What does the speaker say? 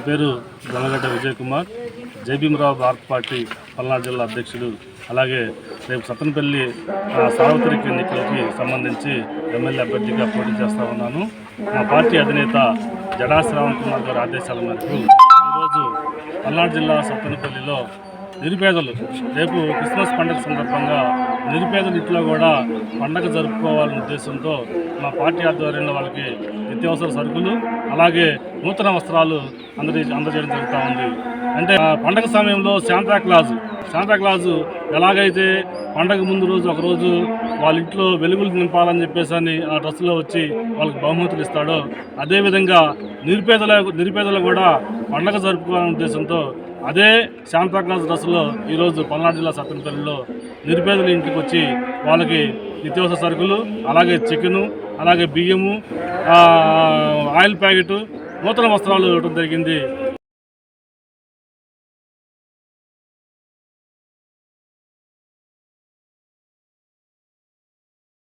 పేరు జొన్నగడ్డ విజయ్ కుమార్, జైభీమరావు భారత్ పార్టీ పల్నాడు జిల్లా అధ్యక్షుడు. అలాగే రేపు సత్తెనపల్లి సార్వత్రిక ఎన్నికలకి సంబంధించి ఎమ్మెల్యే అభ్యర్థిగా పోటీ చేస్తూ ఉన్నాను. మా పార్టీ అధినేత జడా శ్రావణ్ కుమార్ గారి ఆదేశాల మేరకు ఈరోజు పల్నాడు జిల్లా సత్తెనపల్లిలో నిరుపేదలు రేపు క్రిస్మస్ పండుగ సందర్భంగా నిరుపేదల ఇంట్లో కూడా పండగ జరుపుకోవాలనే ఉద్దేశంతో మా పార్టీ ఆధ్వర్యంలో వాళ్ళకి నిత్యావసర సరుకులు అలాగే నూతన వస్త్రాలు అందజేయడం జరుగుతూ ఉంది. అంటే పండగ సమయంలో శాంతాక్లాజు ఎలాగైతే పండగ ముందు రోజు ఒకరోజు వాళ్ళ ఇంట్లో వెలుగులు నింపాలని చెప్పేసి ఆ డ్రెస్సులో వచ్చి వాళ్ళకి బహుమతులు ఇస్తాడో అదేవిధంగా నిరుపేదలు కూడా పండగ జరుపుకోవాలనే ఉద్దేశంతో అదే శాంతాక్లాజ్ డ్రెస్సులో ఈరోజు పల్నాడు జిల్లా సత్తెనపల్లిలో నిరుపేదల ఇంటికి వచ్చి వాళ్ళకి నిత్యావసర సరుకులు అలాగే చికెను అలాగే బియ్యము ఆయిల్ ప్యాకెట్ నూతన వస్త్రాలు ఇవ్వడం జరిగింది.